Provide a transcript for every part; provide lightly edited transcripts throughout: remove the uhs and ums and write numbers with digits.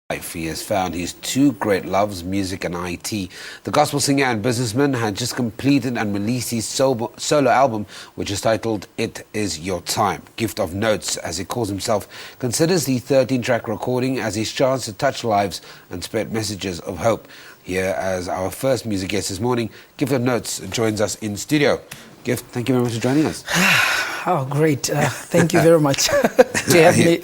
life. He has found his two great loves, music and IT. The gospel singer and businessman had just completed and released his solo album, which is titled It Is Your Time. Gift of Notes, as he calls himself, considers the 13-track recording as his chance to touch lives and spread messages of hope. Here, as our first music guest this morning, Gift of Notes joins us in studio. Gift, thank you very much for joining us. Oh, great. Thank you very much to have me.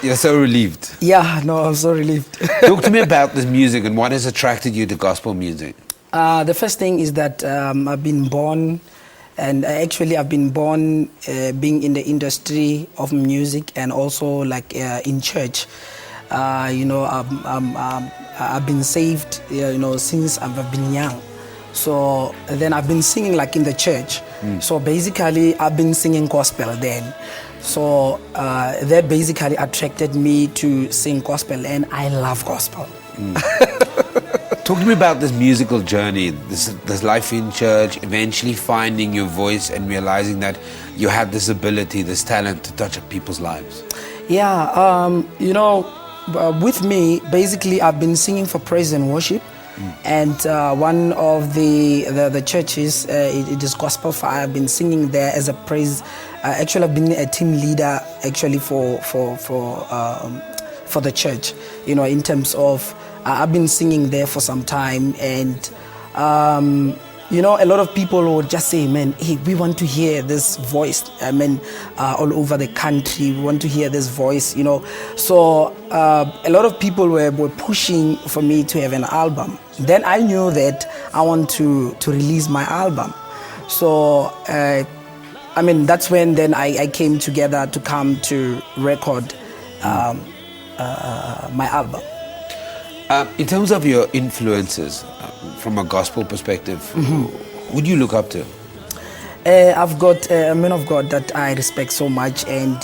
You're so relieved. Yeah, no, I'm so relieved. Talk to me about this music and what has attracted you to gospel music. The first thing is that I've been born, and actually I've been born being in the industry of music and also in church. I've been saved, since I've been young. So then I've been singing in the church. So basically I've been singing gospel then. So that basically attracted me to sing gospel, and I love gospel. Talk to me about this musical journey, this life in church, eventually finding your voice and realizing that you have this ability, this talent to touch people's lives. Yeah, with me, basically I've been singing for praise and worship. And one of the churches, it is Gospel Fire. I've been singing there as a praise. Actually, I've been a team leader actually for the church. In terms of I've been singing there for some time, and a lot of people would just say, "Man, hey, we want to hear this voice." All over the country, we want to hear this voice. So a lot of people were pushing for me to have an album. Then I knew that I want to release my album. So that's when then I came together to come to record my album. In terms of your influences, from a gospel perspective, who do you look up to? I've got a man of God that I respect so much, and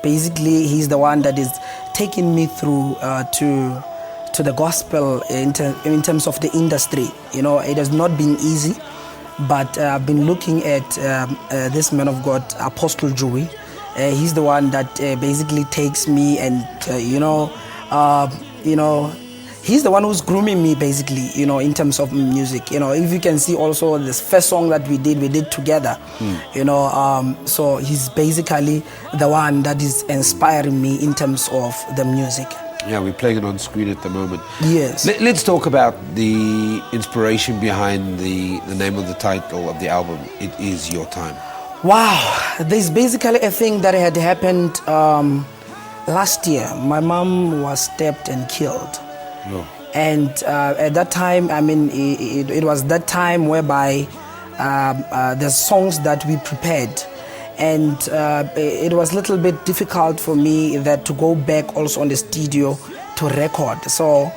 basically he's the one that is taking me through to the gospel in terms of the industry. It has not been easy, but I've been looking at this man of God, Apostle Joey. He's the one that basically takes me, and he's the one who's grooming me basically, in terms of music. If you can see also this first song that we did together, so he's basically the one that is inspiring me in terms of the music. Yeah, we're playing it on screen at the moment. Yes. Let's talk about the inspiration behind the name of the title of the album, It Is Your Time. Wow, there's basically a thing that had happened last year. My mom was stabbed and killed. Oh. And at that time, it was that time whereby the songs that we prepared, and it was a little bit difficult for me that to go back also on the studio to record. So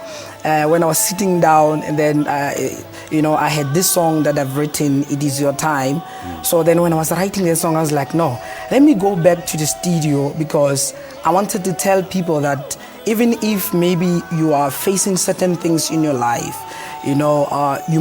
when I was sitting down, and then I had this song that I've written, It Is Your Time. So then when I was writing the song, I was like, no, let me go back to the studio, because I wanted to tell people that even if maybe you are facing certain things in your life, you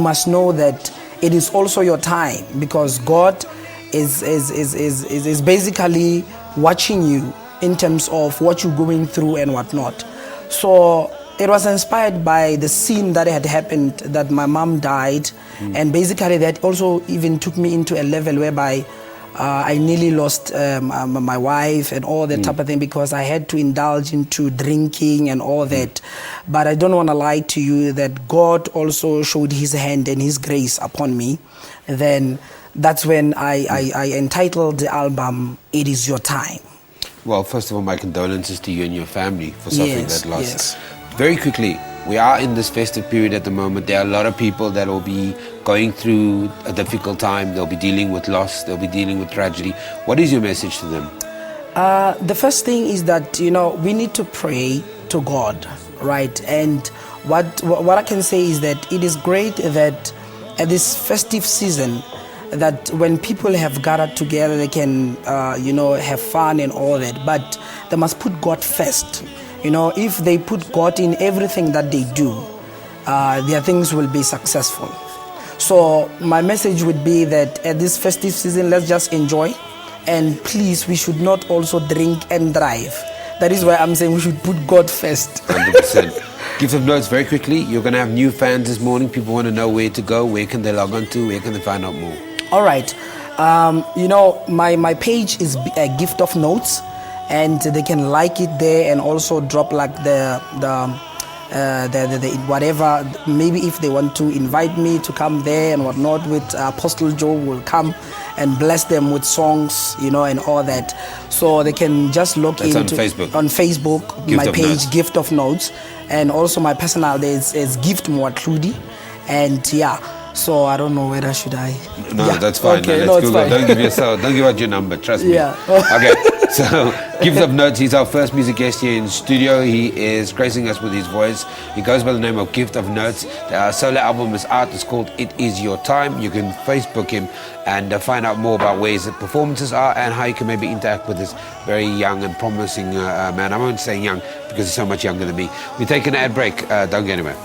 must know that it is also your time, because God is basically watching you in terms of what you're going through and whatnot. So it was inspired by the scene that had happened, that my mom died, and basically that also even took me into a level whereby I nearly lost my wife and all that type of thing, because I had to indulge into drinking and all that. But I don't want to lie to you that God also showed his hand and his grace upon me. Then that's when I entitled the album, It Is Your Time. Well, first of all, my condolences to you and your family for suffering that loss. Yes. Very quickly, we are in this festive period at the moment. There are a lot of people that will be going through a difficult time. They'll be dealing with loss. They'll be dealing with tragedy. What is your message to them? The first thing is that, we need to pray to God, right? And what I can say is that it is great that at this festive season, that when people have gathered together, they can, have fun and all that. But they must put God first. If they put God in everything that they do, their things will be successful. So my message would be that at this festive season, let's just enjoy. And please, we should not also drink and drive. That is why I'm saying we should put God first. 100%. Gift of notes very quickly. You're going to have new fans this morning. People want to know where to go. Where can they log on to? Where can they find out more? All right. You know, my page is a Gift of Notes, and they can like it there and also drop like the whatever. Maybe if they want to invite me to come there and whatnot, with Apostle Joe will come and bless them with songs, you know, and all that. So they can just look That's into on Facebook. Gift my page Notes. Gift of Notes, and also my personal there is Gift Moatlhodi, and yeah. So I don't know whether should I. No, yeah. that's fine. Okay, no, let's Google. fine. Don't give out your number. Trust me. Yeah. Okay. So, Gift of Notes. He's our first music guest here in studio. He is gracing us with his voice. He goes by the name of Gift of Notes. The solo album is out. It's called It Is Your Time. You can Facebook him and find out more about where his performances are and how you can maybe interact with this very young and promising man. I won't say young because he's so much younger than me. We take an ad break. Don't go anywhere.